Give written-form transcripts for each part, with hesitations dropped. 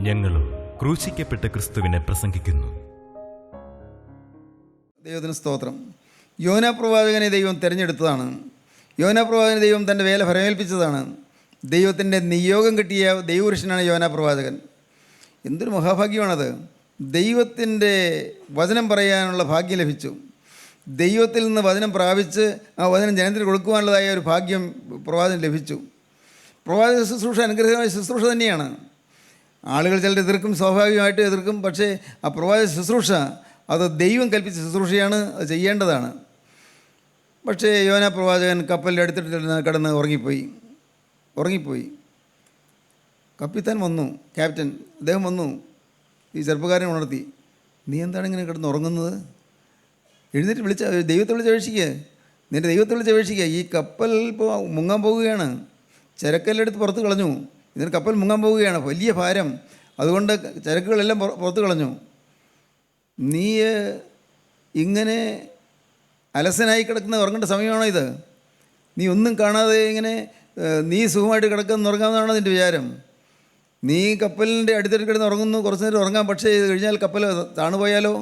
ഞങ്ങളും ക്രൂശിക്കപ്പെട്ട ക്രിസ്തുവിനെ പ്രസംഗിക്കുന്നു. ദൈവത്തിന് സ്തോത്രം. യോനാ പ്രവാചകനെ ദൈവം തിരഞ്ഞെടുത്തതാണ്. യോനാ പ്രവാചകനെ ദൈവം തൻ്റെ വേല ഫലമേൽപ്പിച്ചതാണ്. ദൈവത്തിൻ്റെ നിയോഗം കിട്ടിയ ദൈവപുരുഷനാണ് യോനാ പ്രവാചകൻ. എന്തൊരു മഹാഭാഗ്യമാണത്! ദൈവത്തിൻ്റെ വചനം പറയാനുള്ള ഭാഗ്യം ലഭിച്ചു. ദൈവത്തിൽ നിന്ന് വചനം പ്രാപിച്ച് ആ വചനം ജനത്തിന് കൊടുക്കുവാനുള്ളതായ ഒരു ഭാഗ്യം പ്രവാചകൻ ലഭിച്ചു. പ്രവാചക ശുശ്രൂഷ അനുഗ്രഹമായ ശുശ്രൂഷ തന്നെയാണ്. ആളുകൾ ചിലർ എതിർക്കും, സ്വാഭാവികമായിട്ട് എതിർക്കും. പക്ഷേ ആ പ്രവാചക ശുശ്രൂഷ അത് ദൈവം കൽപ്പിച്ച ശുശ്രൂഷയാണ്, അത് ചെയ്യേണ്ടതാണ്. പക്ഷേ യോനാ പ്രവാചകൻ കപ്പലിൽ അടുത്തിട്ട് കിടന്ന് ഉറങ്ങിപ്പോയി. കപ്പിത്താൻ വന്നു, ക്യാപ്റ്റൻ അദ്ദേഹം വന്നു, ഈ ചെറുപ്പക്കാരനെ ഉണർത്തി. നീ എന്താണ് ഇങ്ങനെ കിടന്ന് ഉറങ്ങുന്നത്? എഴുന്നേറ്റ് ദൈവത്തെ വിളിച്ചപേക്ഷിക്കുക, നിൻ്റെ ദൈവത്തെ വിളിച്ചപേക്ഷിക്കുക. ഈ കപ്പൽ ഇപ്പോൾ മുങ്ങാൻ പോവുകയാണ്. ചരക്കെല്ലാം പുറത്ത് കളഞ്ഞു. ഇതിന് കപ്പൽ മുങ്ങാൻ പോവുകയാണ്, വലിയ ഭാരം. അതുകൊണ്ട് ചരക്കുകളെല്ലാം പുറത്ത് കളഞ്ഞു. നീ ഇങ്ങനെ അലസനായി കിടക്കുന്ന ഉറങ്ങേണ്ട സമയമാണോ ഇത്? നീ ഒന്നും കാണാതെ ഇങ്ങനെ നീ സുഖമായിട്ട് കിടക്കുന്ന ഉറങ്ങാമെന്നാണോ നിൻ്റെ വിചാരം? നീ കപ്പലിൻ്റെ അടുത്തിട്ട് കിടന്ന് ഉറങ്ങുന്നു, കുറച്ച് നേരം ഉറങ്ങാം. പക്ഷേ ഇത് കഴിഞ്ഞാൽ കപ്പൽ താണുപോയാലോ?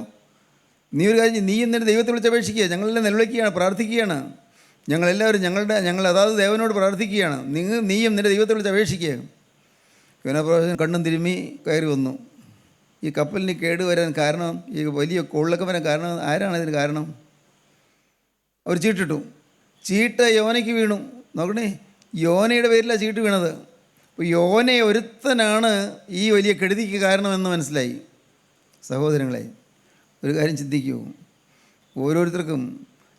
നീ ഒരു കാര്യം, നീ എന്നിട്ട് ദൈവത്തെ വിളിച്ചപേക്ഷിക്കുക. ഞങ്ങളെല്ലാം നിലവിളിക്കുകയാണ്, പ്രാർത്ഥിക്കുകയാണ്. ഞങ്ങളെല്ലാവരും ഞങ്ങൾ അതാത് ദേവനോട് പ്രാർത്ഥിക്കുകയാണ്. നീയും നിൻ്റെ ദൈവത്തെ വിളിച്ചപേക്ഷിക്കുക. യോനാപ്രവാചകൻ കണ്ണും തിരുമ്മി കയറി വന്നു. ഈ കപ്പലിന് കേടുവരാൻ കാരണം, ഈ വലിയ കോളിലൊക്കെ വരാൻ കാരണം ആരാണ് ഇതിന് കാരണം? അവർ ചീട്ടിട്ടു. ചീട്ട് യോനയ്ക്ക് വീണു. നോക്കണേ, യോനയുടെ പേരിലാണ് ചീട്ട് വീണത്. അപ്പോൾ യോനെ ഒരുത്തനാണ് ഈ വലിയ കെടുതിക്ക് കാരണമെന്ന് മനസ്സിലായി. സഹോദരങ്ങളെ, ഒരു കാര്യം ചിന്തിക്കൂ. ഓരോരുത്തർക്കും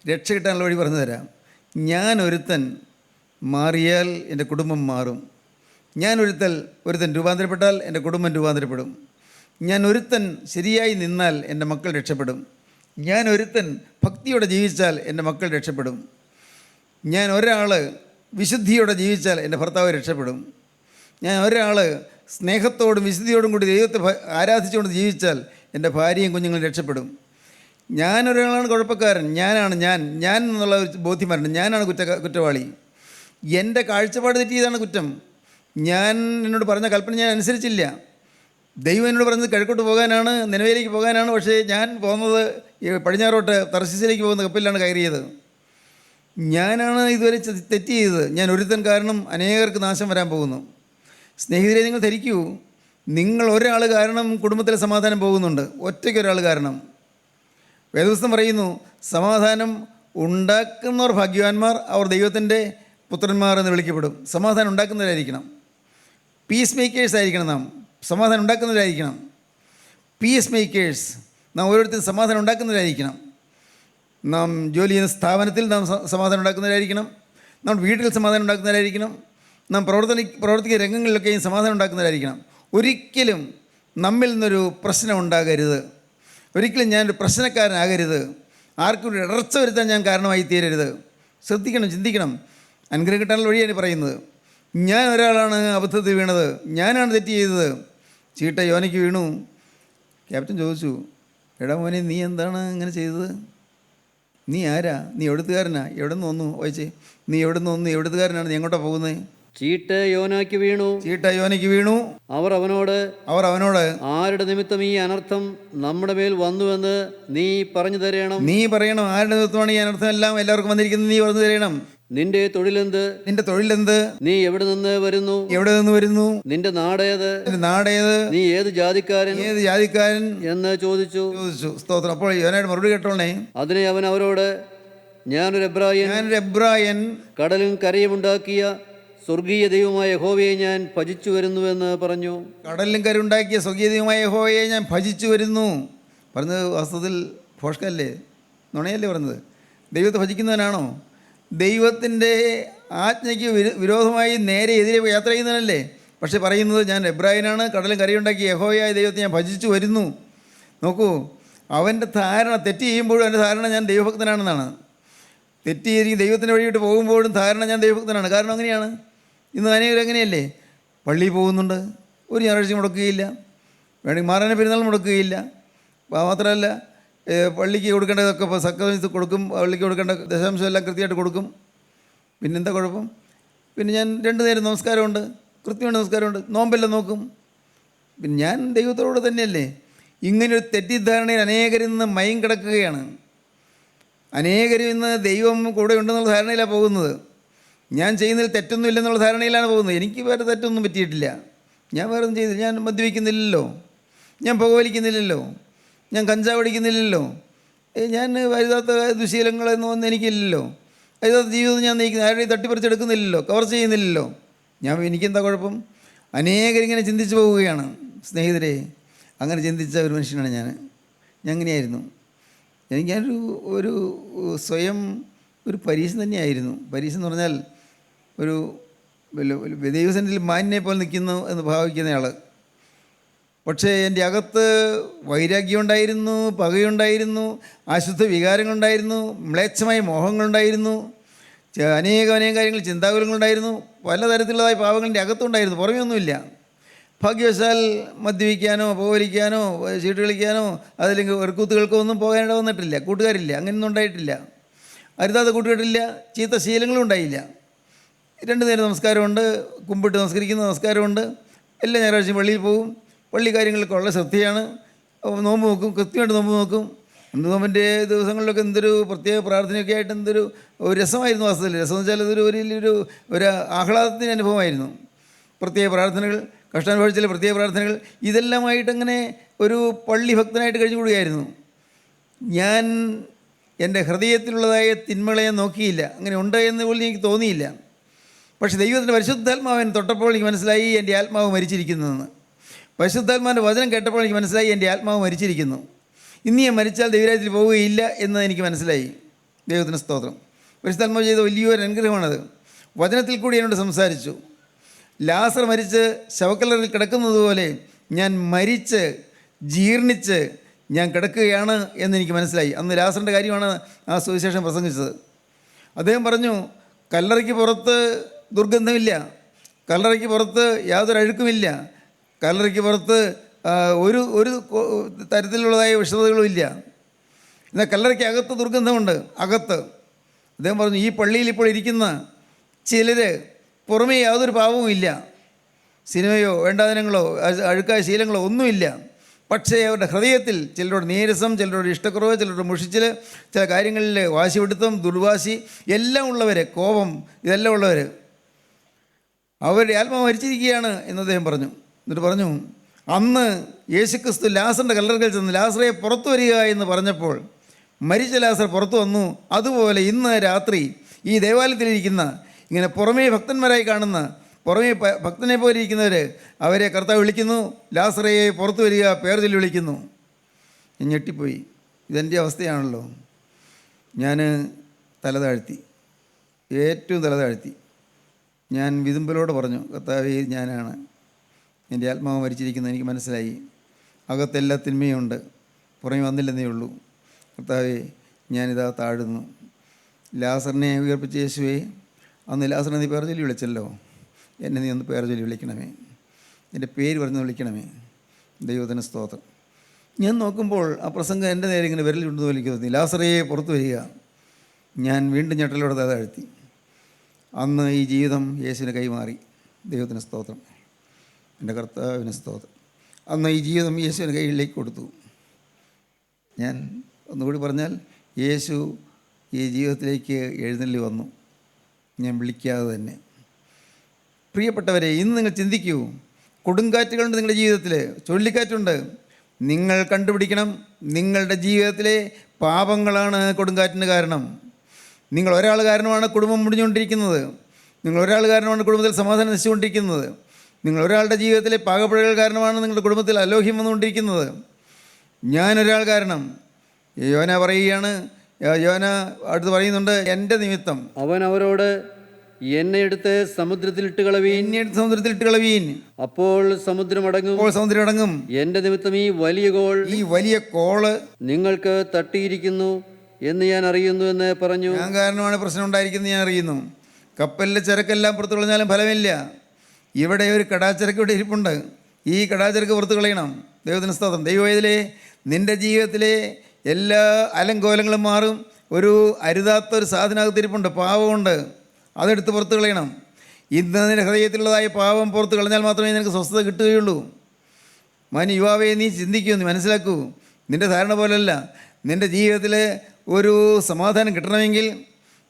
രക്ഷ കിട്ടാനുള്ള വഴി പറഞ്ഞു തരാം. ഞാൻ ഒരുത്തൻ മാറിയാൽ എൻ്റെ കുടുംബം മാറും. ഞാൻ ഒരുത്തൻ രൂപാന്തരപ്പെട്ടാൽ എൻ്റെ കുടുംബം രൂപാന്തരപ്പെടും. ഞാൻ ഒരുത്തൻ ശരിയായി നിന്നാൽ എൻ്റെ മക്കൾ രക്ഷപ്പെടും. ഞാൻ ഒരുത്തൻ ഭക്തിയോടെ ജീവിച്ചാൽ എൻ്റെ മക്കൾ രക്ഷപ്പെടും. ഞാൻ ഒരാൾ വിശുദ്ധിയോടെ ജീവിച്ചാൽ എൻ്റെ ഭർത്താവ് രക്ഷപ്പെടും. ഞാൻ ഒരാൾ സ്നേഹത്തോടും വിശുദ്ധിയോടും കൂടി ദൈവത്തെ ആരാധിച്ചുകൊണ്ട് ജീവിച്ചാൽ എൻ്റെ ഭാര്യയും കുഞ്ഞുങ്ങളും രക്ഷപ്പെടും. ഞാനൊരാളാണ് കുഴപ്പക്കാരൻ, ഞാൻ എന്നുള്ള ഒരു ബോധ്യം വരണം. ഞാനാണ് കുറ്റവാളി. എൻ്റെ കാഴ്ചപ്പാട് തെറ്റിയതാണ് കുറ്റം. ഞാൻ എന്നോട് പറഞ്ഞ കൽപ്പന ഞാൻ അനുസരിച്ചില്ല. ദൈവം എന്നോട് പറഞ്ഞത് കിഴക്കോട്ട് പോകാനാണ്, നിലവിലേക്ക് പോകാനാണ്. പക്ഷേ ഞാൻ പോകുന്നത് പടിഞ്ഞാറോട്ട് തർശീസിലേക്ക് പോകുന്ന കപ്പലിലാണ് കയറിയത്. ഞാനാണ് ഇതുവരെ തെറ്റ് ചെയ്തത്. ഞാൻ ഒരുത്തൻ കാരണം അനേകർക്ക് നാശം വരാൻ പോകുന്നു. സ്നേഹിതരെ, നിങ്ങൾ ധരിക്കൂ, നിങ്ങൾ ഒരാൾ കാരണം കുടുംബത്തിലെ സമാധാനം പോകുന്നുണ്ട്. ഒറ്റയ്ക്കൊരാൾ കാരണം. വേദപുസ്തകം പറയുന്നു, സമാധാനം ഉണ്ടാക്കുന്നവർ ഭാഗ്യവാന്മാർ, അവർ ദൈവത്തിൻ്റെ പുത്രന്മാർ എന്ന് വിളിക്കപ്പെടും. സമാധാനം ഉണ്ടാക്കുന്നവരായിരിക്കണം. പീസ് മേക്കേഴ്സ് ആയിരിക്കണം നാം. സമാധാനം ഉണ്ടാക്കുന്നവരായിരിക്കണം. Piece makers. നാം ഓരോരുത്തരും സമാധാനം ഉണ്ടാക്കുന്നവരായിരിക്കണം. നാം ജോലി ചെയ്യുന്ന സ്ഥാപനത്തിൽ നാം സമാധാനം ഉണ്ടാക്കുന്നവരായിരിക്കണം. നാം വീട്ടിൽ സമാധാനം ഉണ്ടാക്കുന്നവരായിരിക്കണം. നാം പ്രവർത്തിക്കുന്ന രംഗങ്ങളിലൊക്കെയും സമാധാനം ഉണ്ടാക്കുന്നവരായിരിക്കണം. ഒരിക്കലും നമ്മിൽ നിന്നൊരു പ്രശ്നം ഉണ്ടാകരുത്. ഒരിക്കലും ഞാനൊരു പ്രശ്നക്കാരനാകരുത്. ആർക്കും ഒരു ഇടർച്ച വരുത്താൻ ഞാൻ കാരണമായി തീരരുത്. ശ്രദ്ധിക്കണം, ചിന്തിക്കണം. അനുഗ്രഹം കിട്ടാനുള്ള വഴിയാണ് പറയുന്നത്. ഞാൻ ഒരാളാണ് അബദ്ധത്തിൽ വീണത്, ഞാനാണ് തെറ്റ് ചെയ്തത്. ചീട്ട യോനയ്ക്ക് വീണു. ക്യാപ്റ്റൻ ചോദിച്ചു, എടാ മോനെ, നീ എന്താണ് ഇങ്ങനെ ചെയ്തത്? നീ ആരാ? നീ എവിടുത്തുകാരനാ? എവിടെ നിന്ന് വന്നു? വായിച്ചേ. നീ എവിടെ നിന്ന് വന്നു? എവിടുത്തുകാരനാണ്? നീ എങ്ങോട്ടാണ് പോകുന്നത്? ചീട്ട് യോനായ്ക്ക് വീണു. ചീട്ട യോനയ്ക്ക് വീണു. അവർ അവനോട്, ആരുടെ നിമിത്തം ഈ അനർത്ഥം നമ്മുടെ മേൽ വന്നുവെന്ന് നീ പറഞ്ഞു തരേണം. നീ പറയണം, ആരുടെ നിമിത്തമാണ് ഈ അനർത്ഥം എല്ലാം എല്ലാവർക്കും വന്നിരിക്കുന്നത്, നീ പറഞ്ഞു തരണം. നിന്റെ തൊഴിലെന്ത്? നിന്റെ തൊഴിലെന്ത്? നീ എവിടെ നിന്ന് വരുന്നു? എവിടെ നിന്ന് വരുന്നു? നിന്റെ നാടേത്? നാടേത്? നീ ഏത് ജാതിക്കാരൻ? ഏത് ജാതിക്കാരൻ എന്ന് ചോദിച്ചു. സ്തോത്രം. അപ്പോൾ യോനായിട്ട് മറുപടി കേട്ടോളേ. അതിനെ അവൻ അവരോട്, ഞാനൊരു എബ്രായൻ, കടലും കരയും ഉണ്ടാക്കിയ സ്വർഗീയ ദൈവമായ യഹോവയെ ഞാൻ ഭജിച്ചു വരുന്നുവെന്ന് പറഞ്ഞു. കടലിലും കരയുണ്ടാക്കിയ സ്വർഗീയ ദൈവമായ യഹോവയെ ഞാൻ ഭജിച്ചു വരുന്നു പറഞ്ഞത് വാസ്തവത്തിൽ ഭോഷ്കല്ലേ, നുണയല്ലേ പറഞ്ഞത്? ദൈവത്തെ ഭജിക്കുന്നവനാണോ? ദൈവത്തിൻ്റെ ആജ്ഞയ്ക്ക് വിരോധമായി നേരെ എതിരെ യാത്ര ചെയ്യുന്നവനല്ലേ. പക്ഷെ പറയുന്നത് ഞാൻ എബ്രായനാണ്, കടലും കരയുണ്ടാക്കിയ യഹോവയായ ദൈവത്തെ ഞാൻ ഭജിച്ചു വരുന്നു. നോക്കൂ, അവൻ്റെ ധാരണ തെറ്റ് ചെയ്യുമ്പോഴും അവൻ്റെ ധാരണ ഞാൻ ദൈവഭക്തനാണെന്നാണ്. തെറ്റ് ചെയ്തിരിക്കും ദൈവത്തിൻ്റെ വഴിയിട്ട് പോകുമ്പോഴും ധാരണ ഞാൻ ദൈവഭക്തനാണ്. കാരണം അങ്ങനെയാണ്. ഇന്ന് അനേകരും അങ്ങനെയല്ലേ? പള്ളിയിൽ പോകുന്നുണ്ട്, ഒരു ഞായറാഴ്ച മുടക്കുകയില്ല, വേണമെങ്കിൽ മാറാനെ പെരുന്നാൾ മുടക്കുകയില്ല. മാത്രമല്ല പള്ളിക്ക് കൊടുക്കേണ്ടതൊക്കെ ഇപ്പോൾ സക്രമത്തിൽ കൊടുക്കും, പള്ളിക്ക് കൊടുക്കേണ്ട ദശാംശം എല്ലാം കൃത്യമായിട്ട് കൊടുക്കും. പിന്നെന്താ കുഴപ്പം? പിന്നെ ഞാൻ 2 നേരം നമസ്കാരമുണ്ട്, കൃത്യമായിട്ട് നമസ്കാരമുണ്ട്, നോമ്പെല്ലാം നോക്കും. പിന്നെ ഞാൻ ദൈവത്തോട് തന്നെയല്ലേ. ഇങ്ങനൊരു തെറ്റിദ്ധാരണയിൽ അനേകരിൽ നിന്ന് മയം കിടക്കുകയാണ്. അനേകരും ഇന്ന് ദൈവം കൂടെ ഉണ്ടെന്നുള്ള ധാരണയിലാണ് പോകുന്നത്. ഞാൻ ചെയ്യുന്നതിൽ തെറ്റൊന്നും ഇല്ലെന്നുള്ള ധാരണയിലാണ് പോകുന്നത്. എനിക്ക് വേറെ തെറ്റൊന്നും പറ്റിയിട്ടില്ല, ഞാൻ വേറെ ഒന്നും ചെയ്തില്ല. ഞാൻ മദ്യപിക്കുന്നില്ലല്ലോ, ഞാൻ പുകവലിക്കുന്നില്ലല്ലോ, ഞാൻ കഞ്ചാവ് അടിക്കുന്നില്ലല്ലോ, ഞാൻ വലുതാത്ത ദുശീലങ്ങളൊന്നും എനിക്കില്ലല്ലോ, വലുതാത്ത ജീവിതം ഞാൻ നയിക്കുന്നത്, ആരുടെയും തട്ടിപ്പറിച്ചെടുക്കുന്നില്ലല്ലോ, കവർ ചെയ്യുന്നില്ലല്ലോ. എനിക്കെന്താ കുഴപ്പം? അനേകരിങ്ങനെ ചിന്തിച്ചു പോവുകയാണ്. സ്നേഹിതരെ, അങ്ങനെ ചിന്തിച്ച ഒരു മനുഷ്യനാണ് ഞാൻ അങ്ങനെയായിരുന്നു. ഞാനൊരു ഒരു സ്വയം ഒരു പരീക്ഷ തന്നെയായിരുന്നു. പരീക്ഷ എന്ന് പറഞ്ഞാൽ ഒരു ദൈവസന്നിധിയിൽ മാന്യനെ പോലെ നിൽക്കുന്നു എന്ന് ഭാവിക്കുന്നയാൾ. പക്ഷേ എൻ്റെ അകത്ത് വൈരാഗ്യം ഉണ്ടായിരുന്നു, പകയുണ്ടായിരുന്നു, അശുദ്ധ വികാരങ്ങളുണ്ടായിരുന്നു, മ്ലേച്ഛമായ മോഹങ്ങളുണ്ടായിരുന്നു, അനേകം കാര്യങ്ങൾ, ചിന്താകുലങ്ങളുണ്ടായിരുന്നു, പലതരത്തിലുള്ളതായ പാവങ്ങൾ എൻ്റെ അകത്തുണ്ടായിരുന്നു, പുറമേ ഒന്നുമില്ല. ഭാഗ്യവശാൽ മദ്യപിക്കാനോ പുകവലിക്കാനോ ചീട്ട് കളിക്കാനോ അതല്ലെങ്കിൽ വെറുക്കൂത്തുകൾക്കോ ഒന്നും പോകാനിട വന്നിട്ടില്ല. കൂട്ടുകാരില്ല, അങ്ങനെയൊന്നും ഉണ്ടായിട്ടില്ല. അരുതാത്ത കൂട്ടുകാരില്ല, ചീത്ത ശീലങ്ങളും ഉണ്ടായില്ല. 2 നേരം നമസ്കാരമുണ്ട്, കുമ്പിട്ട് നമസ്കരിക്കുന്ന നമസ്കാരമുണ്ട്, എല്ലാ ഞായറാഴ്ചയും പള്ളിയിൽ പോകും, പള്ളി കാര്യങ്ങളൊക്കെ ഉള്ള ശ്രദ്ധയാണ്. നോമ്പ് നോക്കും, കൃത്യമായിട്ട് നോമ്പ് നോക്കും. നോമ്പിൻ്റെ ദിവസങ്ങളിലൊക്കെ എന്തൊരു പ്രത്യേക പ്രാർത്ഥനയൊക്കെ ആയിട്ട് എന്തൊരു രസമായിരുന്നു. വാസ്തവത്തിൽ രസം എന്ന് വെച്ചാൽ അതൊരു ഒരു ആഹ്ലാദത്തിൻ്റെ അനുഭവമായിരുന്നു. പ്രത്യേക പ്രാർത്ഥനകൾ, കഷ്ടാനുഭവിച്ചിലെ പ്രത്യേക പ്രാർത്ഥനകൾ, ഇതെല്ലാമായിട്ടങ്ങനെ ഒരു പള്ളി ഭക്തനായിട്ട് കഴിഞ്ഞു കൂടുകയായിരുന്നു. ഞാൻ എൻ്റെ ഹൃദയത്തിലുള്ളതായ തിന്മകളെ നോക്കിയില്ല, അങ്ങനെ ഉണ്ട് എന്ന് പോലും എനിക്ക് തോന്നിയില്ല. പക്ഷേ ദൈവത്തിൻ്റെ പരിശുദ്ധാത്മാവൻ തൊട്ടപ്പോൾ എനിക്ക് മനസ്സിലായി എൻ്റെ ആത്മാവ് മരിച്ചിരിക്കുന്നതെന്ന്. പരിശുദ്ധാത്മാവിൻ്റെ വചനം കേട്ടപ്പോൾ എനിക്ക് മനസ്സിലായി എൻ്റെ ആത്മാവ് മരിച്ചിരിക്കുന്നു. ഇനി ഞാൻ മരിച്ചാൽ ദൈവരാജ്യത്തിൽ പോവുകയില്ല എന്ന് എനിക്ക് മനസ്സിലായി. ദൈവത്തിന് സ്തോത്രം. പരിശുദ്ധാത്മാവ് ചെയ്ത വലിയൊരു അനുഗ്രഹമാണത്. വചനത്തിൽ കൂടി എന്നോട് സംസാരിച്ചു. ലാസർ മരിച്ച് ശവക്കല്ലറിൽ കിടക്കുന്നത് പോലെ ഞാൻ മരിച്ച് ജീർണിച്ച് ഞാൻ കിടക്കുകയാണ് എന്നെനിക്ക് മനസ്സിലായി. അന്ന് ലാസറിൻ്റെ കാര്യമാണ് ആ സുവിശേഷം പ്രസംഗിച്ചത്. അദ്ദേഹം പറഞ്ഞു, കല്ലറയ്ക്ക് പുറത്ത് ദുർഗന്ധമില്ല, കല്ലറയ്ക്ക് പുറത്ത് യാതൊരു അഴുക്കുമില്ല, കല്ലറയ്ക്ക് പുറത്ത് ഒരു തരത്തിലുള്ളതായ വിഷമതകളും ഇല്ല. എന്നാൽ കല്ലറയ്ക്ക് അകത്ത് ദുർഗന്ധമുണ്ട്, അകത്ത്. അദ്ദേഹം പറഞ്ഞു, ഈ പള്ളിയിൽ ഇപ്പോൾ ഇരിക്കുന്ന ചിലർ പുറമേ യാതൊരു പാവവും ഇല്ല, സിനിമയോ വേണ്ടാതനങ്ങളോ അഴുക്കായ ശീലങ്ങളോ ഒന്നുമില്ല. പക്ഷേ അവരുടെ ഹൃദയത്തിൽ ചിലരോട് നീരസം, ചിലരോട് ഇഷ്ടക്കുറവ്, ചിലരോട് മുഷിച്ചിൽ, ചില കാര്യങ്ങളിൽ വാശിപിടുത്തം, ദുർവാശി എല്ലാം ഉള്ളവർ, കോപം, ഇതെല്ലാം ഉള്ളവർ, അവരുടെ ആത്മാവ് മരിച്ചിരിക്കുകയാണ് എന്ന് അദ്ദേഹം പറഞ്ഞു. എന്നിട്ട് പറഞ്ഞു, അന്ന് യേശുക്രിസ്തു ലാസറിൻ്റെ കല്ലറയിൽ ചെന്ന് ലാസറെ പുറത്തു വരിക എന്ന് പറഞ്ഞപ്പോൾ മരിച്ച ലാസർ പുറത്തു വന്നു. അതുപോലെ ഇന്ന് രാത്രി ഈ ദേവാലയത്തിലിരിക്കുന്ന ഇങ്ങനെ പുറമേ ഭക്തന്മാരായി കാണുന്ന, പുറമേ ഭക്തനെ പോലെ ഇരിക്കുന്നവർ, അവരെ കർത്താവ് വിളിക്കുന്നു, ലാസറയെ പുറത്തു വരിക, പേർ ചൊല്ലി വിളിക്കുന്നു. ഞാൻ ഞെട്ടിപ്പോയി. ഇതെൻ്റെ അവസ്ഥയാണല്ലോ. ഞാൻ തല താഴ്ത്തി, ഏറ്റവും തല താഴ്ത്തി. ഞാൻ വിതുമ്പലോട് പറഞ്ഞു, കർത്താവേ ഞാനാണ്, എൻ്റെ ആത്മാവ് മരിച്ചിരിക്കുന്നത് എനിക്ക് മനസ്സിലായി, അകത്തെല്ലാ തിന്മയുണ്ട്, പുറമേ വന്നില്ലെന്നേ ഉള്ളൂ. കർത്താവേ ഞാനിതാ താഴുന്നു. ലാസറിനെ ഉയർപ്പിച്ച യേശുവേ, അന്ന് ലാസറിനെ നീ പേർ ചൊല്ലി വിളിച്ചല്ലോ, എന്നെ നീ ഒന്ന് പേർ ചൊല്ലി വിളിക്കണമേ, എൻ്റെ പേര് പറഞ്ഞ് വിളിക്കണമേ. ദൈവത്തിന് സ്തോത്രം. ഞാൻ നോക്കുമ്പോൾ ആ പ്രസംഗം എൻ്റെ നേരെ ഇങ്ങനെ വിരൽ കൊണ്ടു വലിക്കുന്നു, ലാസറയെ പുറത്തു വരിക. ഞാൻ വീണ്ടും ഞെട്ടലോടെ താഴ്ത്തി. അന്ന് ഈ ജീവിതം യേശുവിന് കൈമാറി. ദൈവത്തിന് സ്തോത്രം, എൻ്റെ കർത്താവിന് സ്തോത്രം. അന്ന് ഈ ജീവിതം യേശുവിന് കൈകളിലേക്ക് കൊടുത്തു. ഞാൻ ഒന്നുകൂടി പറഞ്ഞാൽ, യേശു ഈ ജീവിതത്തിലേക്ക് എഴുന്നള്ളി വന്നു, ഞാൻ വിളിക്കാതെ തന്നെ. പ്രിയപ്പെട്ടവരെ, ഇന്ന് നിങ്ങൾ ചിന്തിക്കൂ, കൊടുങ്കാറ്റുകളുണ്ട് നിങ്ങളുടെ ജീവിതത്തിൽ, ചുഴലിക്കാറ്റുണ്ട്. നിങ്ങൾ കണ്ടുപിടിക്കണം, നിങ്ങളുടെ ജീവിതത്തിലെ പാപങ്ങളാണ് കൊടുങ്കാറ്റിന് കാരണം. നിങ്ങൾ ഒരാൾ കാരണമാണ് കുടുംബം മുടിഞ്ഞുകൊണ്ടിരിക്കുന്നത്. നിങ്ങൾ ഒരാൾ കാരണമാണ് കുടുംബത്തിൽ സമാധാനം നശിച്ചുകൊണ്ടിരിക്കുന്നത്. നിങ്ങൾ ഒരാളുടെ ജീവിതത്തിലെ പാകപ്പിഴകൾ കാരണമാണ് നിങ്ങളുടെ കുടുംബത്തിൽ അലോഹ്യം വന്നുകൊണ്ടിരിക്കുന്നത്. ഞാനൊരാൾ കാരണം. യോന പറയുകയാണ്, യോന അടുത്ത് പറയുന്നുണ്ട്, എൻ്റെ നിമിത്തം അവൻ അവരോട്, എന്നെ എടുത്ത് സമുദ്രത്തിലിട്ട് കളവീൻ, എന്നെ എടുത്ത് സമുദ്രത്തിലിട്ട് കളവീൻ, അപ്പോൾ സമുദ്രം അടങ്ങും. അപ്പോൾ സമുദ്രം അടങ്ങും. എൻ്റെ നിമിത്തം ഈ വലിയ കോൾ, ഈ വലിയ കോള് നിങ്ങൾക്ക് തട്ടിയിരിക്കുന്നു എന്ന് ഞാൻ അറിയുന്നു എന്ന് പറഞ്ഞു. ഞാൻ കാരണമാണ് പ്രശ്നം ഉണ്ടായിരിക്കുന്നത് ഞാൻ അറിയുന്നു. കപ്പലിലെ ചരക്കെല്ലാം പുറത്തു കളഞ്ഞാലും ഫലമില്ല. ഇവിടെ ഒരു കടാച്ചരക്ക് ഇവിടെ ഇരിപ്പുണ്ട്. ഈ കടാച്ചരക്ക് പുറത്ത് കളയണം. ദൈവത്തിന് സ്തോത്രം. ദൈവവേദലേ, നിൻ്റെ ജീവിതത്തിലെ എല്ലാ അലങ്കോലങ്ങളും മാറും. ഒരു അരുതാത്തൊരു സാധനകത്തിരിപ്പുണ്ട്, പാവമുണ്ട്. അതെടുത്ത് പുറത്ത് കളയണം. ഇന്ന് നിൻ്റെ ഹൃദയത്തിലുള്ളതായ പാവം പുറത്ത് കളഞ്ഞാൽ മാത്രമേ നിനക്ക് സ്വസ്ഥത കിട്ടുകയുള്ളൂ. യുവാവേ, നീ ചിന്തിക്കൂ, നീ മനസ്സിലാക്കൂ. നിൻ്റെ ധാരണ പോലല്ല. നിൻ്റെ ജീവിതത്തിൽ ഒരു സമാധാനം കിട്ടണമെങ്കിൽ,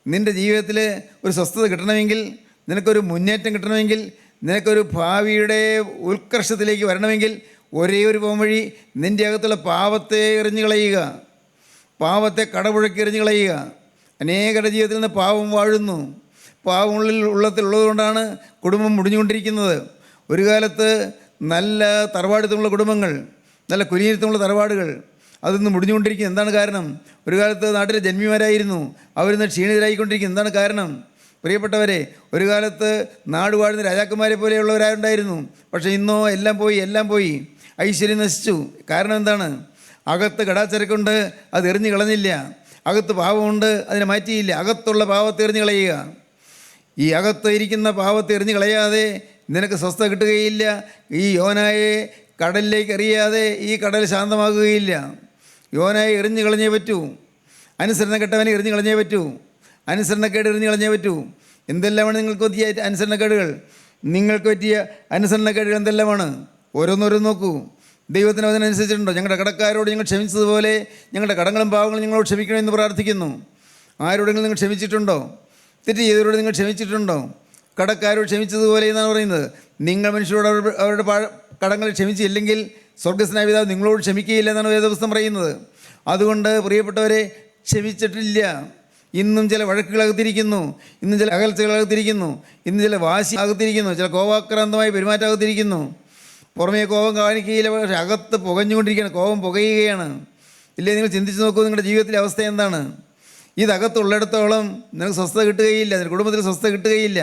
നിൻ്റെ ജീവിതത്തിൽ ഒരു സ്വസ്ഥത കിട്ടണമെങ്കിൽ, നിനക്കൊരു മുന്നേറ്റം കിട്ടണമെങ്കിൽ, നിനക്കൊരു ഭാവിയുടെ ഉത്കർഷത്തിലേക്ക് വരണമെങ്കിൽ ഒരേ ഒരു പോംവഴി, നിൻ്റെ അകത്തുള്ള പാവത്തെ എറിഞ്ഞു കളയുക, പാവത്തെ കടപുഴക്കി എറിഞ്ഞു കളയുക. അനേകരുടെ ജീവിതത്തിൽ നിന്ന് പാവം വാഴുന്നു. പാവം ഉള്ളതുകൊണ്ടാണ് കുടുംബം മുടിഞ്ഞുകൊണ്ടിരിക്കുന്നത്. ഒരു കാലത്ത് നല്ല തറവാടിത്തമുള്ള കുടുംബങ്ങൾ, നല്ല കുലീനത്തുമുള്ള തറവാടുകൾ, അതൊന്ന് മുടിഞ്ഞുകൊണ്ടിരിക്കും. എന്താണ് കാരണം? ഒരു കാലത്ത് നാട്ടിലെ ജന്മിമാരായിരുന്നു, അവരിന്ന് ക്ഷീണിതരായിക്കൊണ്ടിരിക്കും. എന്താണ് കാരണം? പ്രിയപ്പെട്ടവരെ, ഒരു കാലത്ത് നാട് വാഴുന്ന രാജാക്കന്മാരെ പോലെയുള്ളവരാരുണ്ടായിരുന്നു. പക്ഷേ ഇന്നോ എല്ലാം പോയി, ഐശ്വര്യം നശിച്ചു. കാരണം എന്താണ്? അകത്ത് കടാച്ചരക്കുണ്ട്, അത് എറിഞ്ഞു കളഞ്ഞില്ല. അകത്ത് പാവമുണ്ട്, അതിനെ മാറ്റിയില്ല. അകത്തുള്ള പാവത്തെ എറിഞ്ഞു കളയുക. ഈ അകത്ത് ഇരിക്കുന്ന പാവത്തെ എറിഞ്ഞു കളയാതെ നിനക്ക് സ്വസ്ഥത കിട്ടുകയില്ല. ഈ യോനായെ കടലിലേക്ക് എറിയാതെ ഈ കടൽ ശാന്തമാകുകയില്ല. യോനായെ എറിഞ്ഞു കളഞ്ഞേ പറ്റൂ. അനുസരണക്കെട്ടവനെ എറിഞ്ഞു കളഞ്ഞേ പറ്റൂ. അനുസരണക്കേട് എറിഞ്ഞു കളഞ്ഞേ പറ്റൂ. എന്തെല്ലാമാണ് നിങ്ങൾക്ക് പറ്റിയ അനുസരണക്കേടുകൾ? നിങ്ങൾക്ക് പറ്റിയ അനുസരണക്കേടുകൾ എന്തെല്ലാമാണ്? ഓരോന്നോരോന്ന് നോക്കൂ. ദൈവത്തിന് അതിനനുസരിച്ചിട്ടുണ്ടോ? ഞങ്ങളുടെ കടക്കാരോട് ഞങ്ങൾ ക്ഷമിച്ചതുപോലെ ഞങ്ങളുടെ കടങ്ങളും പാവങ്ങളും ഞങ്ങളോട് ക്ഷമിക്കണമെന്ന് പ്രാർത്ഥിക്കുന്നു. ആരോടെങ്കിലും നിങ്ങൾ ക്ഷമിച്ചിട്ടുണ്ടോ? തെറ്റ് ചെയ്തവരോട് നിങ്ങൾ ക്ഷമിച്ചിട്ടുണ്ടോ? കടക്കാരോട് ക്ഷമിച്ചതുപോലെ എന്നാണ് പറയുന്നത്. നിങ്ങൾ മനുഷ്യരോട് അവരുടെ കടങ്ങൾ ക്ഷമിച്ചില്ലെങ്കിൽ സ്വർഗ്ഗസ്നായ പിതാവ് നിങ്ങളോട് ക്ഷമിക്കുകയില്ല എന്നാണ് വേദപുസ്തകം പറയുന്നത്. അതുകൊണ്ട് പ്രിയപ്പെട്ടവരെ, ക്ഷമിച്ചിട്ടില്ല. ഇന്നും ചില വഴക്കുകളകത്തിരിക്കുന്നു, ഇന്നും ചില അകൽച്ചകളകത്തിരിക്കുന്നു, ഇന്ന് ചില വാശി അകത്തിരിക്കുന്നു, ചില കോപാക്രാന്തമായ പെരുമാറ്റകത്തിരിക്കുന്നു. പുറമേ കോപം കാണിക്കുകയില്ല, പക്ഷേ അകത്ത് പുകഞ്ഞുകൊണ്ടിരിക്കുകയാണ്, കോപം പുകയുകയാണ്. ഇല്ലേ? നിങ്ങൾ ചിന്തിച്ച് നോക്കൂ, നിങ്ങളുടെ ജീവിതത്തിലെ അവസ്ഥ എന്താണ്? ഇതകത്തുള്ളിടത്തോളം നിനക്ക് സ്വസ്ഥത കിട്ടുകയില്ല, നിൻ്റെ കുടുംബത്തിൽ സ്വസ്ഥത കിട്ടുകയില്ല,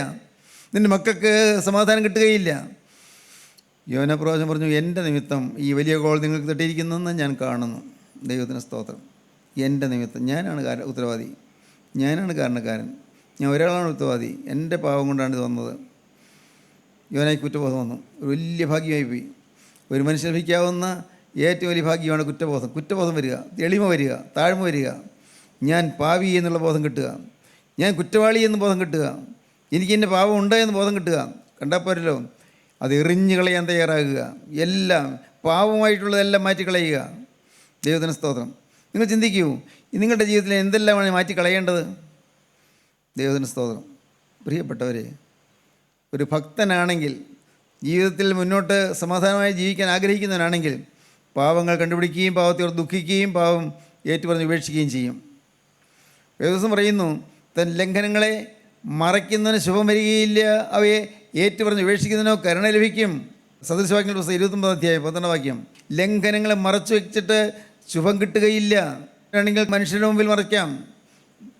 നിൻ്റെ മക്കൾക്ക് സമാധാനം കിട്ടുകയില്ല. യോന പ്രവാചകൻ പറഞ്ഞു, എൻ്റെ നിമിത്തം ഈ വലിയ കോൾ നിങ്ങൾക്ക് തട്ടിയിരിക്കുന്നതെന്ന് ഞാൻ കാണുന്നു. ദൈവത്തിന് സ്തോത്രം. എൻ്റെ നിമിത്തം ഞാനാണ് ഉത്തരവാദി, ഞാനാണ് കാരണക്കാരൻ, ഞാൻ ഒരാളാണ് ഉത്തരവാദി. എൻ്റെ പാവം കൊണ്ടാണ് ഇത് വന്നത്. യോനായ്ക്ക് കുറ്റബോധം വന്നു. ഒരു വലിയ ഭാഗ്യമായിപ്പോയി. ഒരു മനുഷ്യൻ ലഭിക്കാവുന്ന ഏറ്റവും വലിയ ഭാഗ്യമാണ് കുറ്റബോധം വരിക, എളിമ വരിക, താഴ്മ വരിക. ഞാൻ പാവി എന്നുള്ള ബോധം കിട്ടുക, ഞാൻ കുറ്റവാളി എന്ന് ബോധം കിട്ടുക, എനിക്ക് എൻ്റെ പാവം ഉണ്ട് എന്ന് ബോധം കിട്ടുക. കണ്ടാൽ പോരല്ലോ, അത് എറിഞ്ഞു കളയാൻ തയ്യാറാകുക. എല്ലാം പാവമായിട്ടുള്ളതെല്ലാം മാറ്റിക്കളയുക. ദൈവത്തിന് സ്തോത്രം. നിങ്ങൾ ചിന്തിക്കൂ, നിങ്ങളുടെ ജീവിതത്തിൽ എന്തെല്ലാമാണ് മാറ്റിക്കളയേണ്ടത്? ദൈവത്തിന് സ്തോത്രം. പ്രിയപ്പെട്ടവരെ, ഒരു ഭക്തനാണെങ്കിൽ, ജീവിതത്തിൽ മുന്നോട്ട് സമാധാനമായി ജീവിക്കാൻ ആഗ്രഹിക്കുന്നവനാണെങ്കിൽ, പാവങ്ങൾ കണ്ടുപിടിക്കുകയും പാവത്തോട് ദുഃഖിക്കുകയും പാവം ഏറ്റുപറഞ്ഞ് ഉപേക്ഷിക്കുകയും ചെയ്യും. വേദപുസ്തകം പറയുന്നു, തൻ ലംഘനങ്ങളെ മറയ്ക്കുന്നതിന് ശുഭം വരികയില്ല, അവയെ ഏറ്റുപറഞ്ഞ് ഉപേക്ഷിക്കുന്നതിനോ കരുണ ലഭിക്കും. സദൃശവാക്യങ്ങളുടെ പുസ്തകം 29 അധ്യായം 12 വാക്യം. ലംഘനങ്ങളെ മറച്ചു വെച്ചിട്ട് ശുഭം കിട്ടുകയില്ല. ആണെങ്കിൽ മനുഷ്യരുടെ മുമ്പിൽ മറയ്ക്കാം,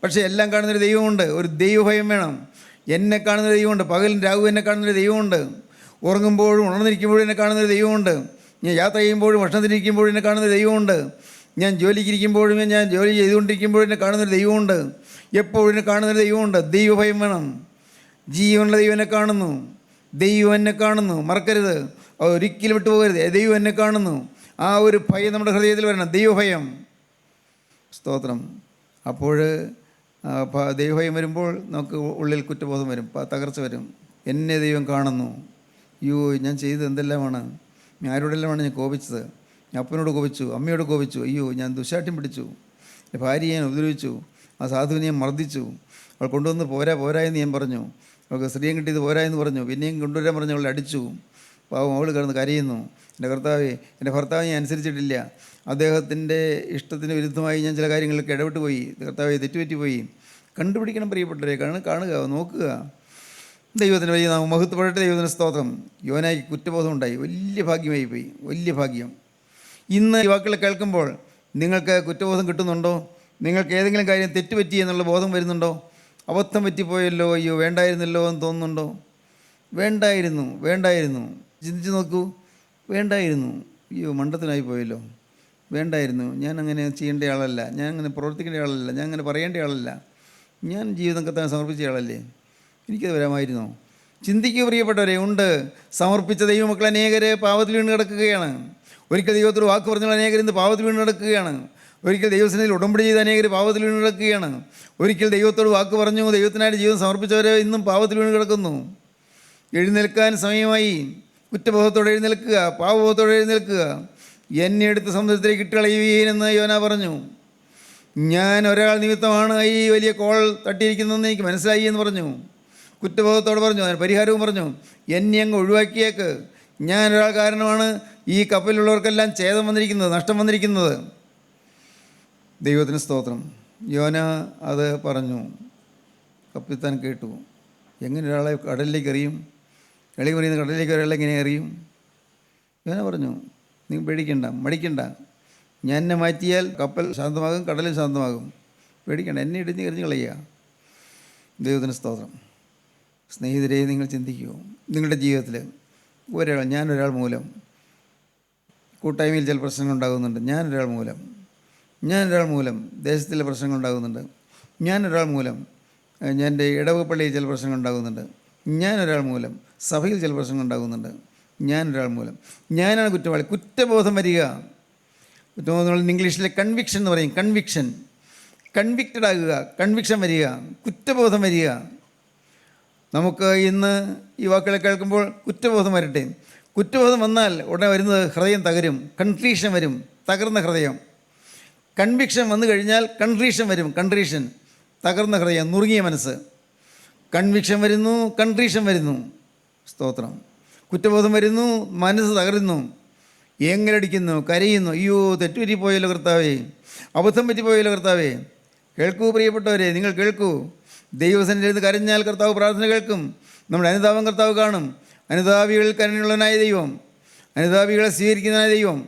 പക്ഷേ എല്ലാം കാണുന്നൊരു ദൈവമുണ്ട്. ഒരു ദൈവഭയം വേണം. എന്നെ കാണുന്നൊരു ദൈവമുണ്ട്. പകലും രാവും എന്നെ കാണുന്നൊരു ദൈവമുണ്ട്. ഉറങ്ങുമ്പോഴും ഉണർന്നിരിക്കുമ്പോഴും എന്നെ കാണുന്നൊരു ദൈവമുണ്ട്. ഞാൻ യാത്ര ചെയ്യുമ്പോഴും ഭക്ഷണത്തിരിക്കുമ്പോഴും എന്നെ കാണുന്നൊരു ദൈവമുണ്ട്. ഞാൻ ജോലിക്കിരിക്കുമ്പോഴും ഞാൻ ജോലി ചെയ്തുകൊണ്ടിരിക്കുമ്പോഴും എന്നെ കാണുന്നൊരു ദൈവമുണ്ട്. എപ്പോഴും എന്നെ കാണുന്നൊരു ദൈവമുണ്ട്. ദൈവഭയം വേണം. ജീവനുള്ള ദൈവം എന്നെ കാണുന്നു. ദൈവം എന്നെ കാണുന്നു, മറക്കരുത്. ഒരിക്കലും വിട്ടുപോകരുത്. ദൈവം എന്നെ കാണുന്നു. ആ ഒരു ഭയം നമ്മുടെ ഹൃദയത്തിൽ വരണം, ദൈവഭയം. സ്തോത്രം. അപ്പോൾ ദൈവഭയം വരുമ്പോൾ നമുക്ക് ഉള്ളിൽ കുറ്റബോധം വരും, തകർച്ച വരും. എന്നെ ദൈവം കാണുന്നു, അയ്യോ ഞാൻ ചെയ്തത് എന്തെല്ലാമാണ്, ആരോടെല്ലാമാണ് ഞാൻ കോപിച്ചത്, ഞാൻ അപ്പനോട് കോപിച്ചു, അമ്മയോട് കോപിച്ചു, അയ്യോ ഞാൻ ദുശാഠ്യം പിടിച്ചു, എൻ്റെ ഭാര്യയെ ഞാൻ ഉപദ്രവിച്ചു, ആ സാധുവിനെ ഞാൻ മർദ്ദിച്ചു, അവൾ കൊണ്ടുവന്ന് പോരാ എന്ന് ഞാൻ പറഞ്ഞു, അവൾക്ക് സ്ത്രീയും കിട്ടിയത് പോരാ എന്ന് പറഞ്ഞു, പിന്നെയും കൊണ്ടുവരാൻ പറഞ്ഞു, അവളെ അടിച്ചു. പാവം അവൾ കിടന്ന് കരയുന്നു, എൻ്റെ ഭർത്താവ് ഞാൻ അനുസരിച്ചിട്ടില്ല, അദ്ദേഹത്തിൻ്റെ ഇഷ്ടത്തിന് വിരുദ്ധമായി ഞാൻ ചില കാര്യങ്ങൾക്ക് ഇടപെട്ട് പോയി, കർത്താവെ തെറ്റുപറ്റിപ്പോയി. കണ്ടുപിടിക്കണം പ്രിയപ്പെട്ടവരെ, കാണുക, നോക്കുക. ദൈവത്തിന് വലിയ നാമം മഹത്വപ്പെടട്ടെ. ദൈവത്തിന് സ്തോത്രം. യോനായ്ക്ക് കുറ്റബോധം ഉണ്ടായി, വലിയ ഭാഗ്യമായി പോയി, വലിയ ഭാഗ്യം. ഇന്ന് ഈ വാക്കുകൾ കേൾക്കുമ്പോൾ നിങ്ങൾക്ക് കുറ്റബോധം കിട്ടുന്നുണ്ടോ? നിങ്ങൾക്ക് ഏതെങ്കിലും കാര്യം തെറ്റുപറ്റി എന്നുള്ള ബോധം വരുന്നുണ്ടോ? അബദ്ധം പറ്റിപ്പോയല്ലോ, അയ്യോ വേണ്ടായിരുന്നല്ലോ എന്ന് തോന്നുന്നുണ്ടോ? വേണ്ടായിരുന്നു. ചിന്തിച്ച് നോക്കൂ, വേണ്ടായിരുന്നു, അയ്യോ മണ്ടത്തിനായി പോയല്ലോ, വേണ്ടായിരുന്നു, ഞാൻ അങ്ങനെ ചെയ്യേണ്ട ആളല്ല, ഞാൻ അങ്ങനെ പ്രവർത്തിക്കേണ്ട ആളല്ല, ഞാൻ അങ്ങനെ പറയേണ്ട ആളല്ല, ഞാൻ ജീവിതം കർത്താവിന് സമർപ്പിച്ച ആളല്ലേ, എനിക്കത് വരാമായിരുന്നോ? ചിന്തിക്കുക പ്രിയപ്പെട്ടവരെ. ഉണ്ട്, സമർപ്പിച്ച ദൈവമക്കൾ അനേകർ പാപത്തിൽ വീണ് കിടക്കുകയാണ്. ഒരിക്കൽ ദൈവത്തോട് വാക്ക് പറഞ്ഞുള്ള അനേകർ ഇന്ന് പാപത്തിൽ വീണ് കിടക്കുകയാണ്. ഒരിക്കൽ ദൈവസന്നിധിയിൽ ഉടമ്പടി ചെയ്ത അനേകർ പാപത്തിൽ വീണ് കിടക്കുകയാണ്. ഒരിക്കൽ ദൈവത്തോട് വാക്ക് പറഞ്ഞു ദൈവത്തിനായിട്ട് ജീവിതം സമർപ്പിച്ചവരെ ഇന്നും പാപത്തിൽ വീണ് കിടക്കുന്നു. എഴുന്നേൽക്കാൻ സമയമായി. കുറ്റബോധത്തോടെ എഴുന്നേൽക്കുക, പാപബോധത്തോടെ എഴുന്നേൽക്കുക. എന്നെ എടുത്ത് സമുദ്രത്തിലേക്ക് ഇട്ടുകളയുവീനെന്ന് യോന പറഞ്ഞു. ഞാൻ ഒരാൾ നിമിത്തമാണ് ഈ വലിയ കോൾ തട്ടിയിരിക്കുന്നതെന്ന് എനിക്ക് മനസ്സിലായി എന്ന് പറഞ്ഞു. കുറ്റബോധത്തോടെ പറഞ്ഞു, അതിന് പരിഹാരവും പറഞ്ഞു. എന്നെ അങ്ങ് ഒഴിവാക്കിയേക്ക്, ഞാൻ ഒരാൾ കാരണമാണ് ഈ കപ്പലിലുള്ളവർക്കെല്ലാം ഛേദം വന്നിരിക്കുന്നത്, നഷ്ടം വന്നിരിക്കുന്നത്. ദൈവത്തിന് സ്തോത്രം. യോന അത് പറഞ്ഞു. കപ്പിത്താൻ കേട്ടു. എങ്ങനെ ഒരാളെ കടലിലേക്ക് എറിയും? എളി പറയുന്ന കടലിലേക്ക് ഒരാളെ എങ്ങനെ എറിയും? യോന പറഞ്ഞു, നീ പേടിക്കണ്ട, മടിക്കണ്ട, ഞാൻ എന്നെ മാറ്റിയാൽ കപ്പൽ ശാന്തമാകും, കടലും ശാന്തമാകും, പേടിക്കണ്ട, എന്നെ ഇടിഞ്ഞ് എറിഞ്ഞ് കളയുക. ദൈവത്തിന് സ്തോത്രം. സ്നേഹിതരെ, നിങ്ങൾ ചിന്തിക്കുമോ? നിങ്ങളുടെ ജീവിതത്തിൽ ഞാനൊരാൾ മൂലം കൂട്ടായ്മയിൽ ചില പ്രശ്നങ്ങൾ ഉണ്ടാകുന്നുണ്ട്, ഞാനൊരാൾ മൂലം ദേശത്തിലെ പ്രശ്നങ്ങൾ ഉണ്ടാകുന്നുണ്ട്, ഞാനൊരാൾ മൂലം എൻ്റെ ഇടവകപ്പള്ളിയിൽ ചില പ്രശ്നങ്ങൾ ഉണ്ടാകുന്നുണ്ട്, ഞാനൊരാൾ മൂലം സഭയിൽ ചില പ്രശ്നങ്ങൾ ഉണ്ടാകുന്നുണ്ട്, ഞാനൊരാൾ മൂലം, ഞാനാണ് കുറ്റവാളി. കുറ്റബോധം വരിക. കുറ്റബോധം ഇംഗ്ലീഷിലെ കൺവിക്ഷൻ എന്ന് പറയും. കൺവിക്റ്റഡ് ആകുക, കൺവിക്ഷൻ വരിക, കുറ്റബോധം വരിക. നമുക്ക് ഇന്ന് ഈ വാക്കുകളെ കേൾക്കുമ്പോൾ കുറ്റബോധം വരട്ടെ. കുറ്റബോധം വന്നാൽ ഉടനെ വരുന്നത് ഹൃദയം തകരും, കൺട്രീഷൻ വരും, തകർന്ന ഹൃദയം. കൺവിക്ഷൻ വന്നു കഴിഞ്ഞാൽ കൺട്രീഷൻ വരും, തകർന്ന ഹൃദയം, നുറുങ്ങിയ മനസ്സ്. കൺവിക്ഷൻ വരുന്നു, കൺട്രീഷൻ വരുന്നു. സ്തോത്രം. കുറ്റബോധം വരുന്നു, മനസ്സ് തകരുന്നു, ഏങ്ങലടിക്കുന്നു, കരയുന്നു, അയ്യോ തെറ്റുപറ്റിപ്പോയല്ലോ കർത്താവേ, അബദ്ധം പറ്റിപ്പോയല്ലോ കർത്താവേ. കേൾക്കൂ പ്രിയപ്പെട്ടവരെ, നിങ്ങൾ കേൾക്കൂ. ദൈവസന്നിധിയിൽ കരഞ്ഞാൽ കർത്താവ് പ്രാർത്ഥന കേൾക്കും. നമ്മുടെ അനുതാപം കർത്താവ് കാണും. അനുതാപികൾ കരുണയുള്ളവനായ ദൈവം, അനുതാപികളെ സ്വീകരിക്കുന്നതായ ദൈവം.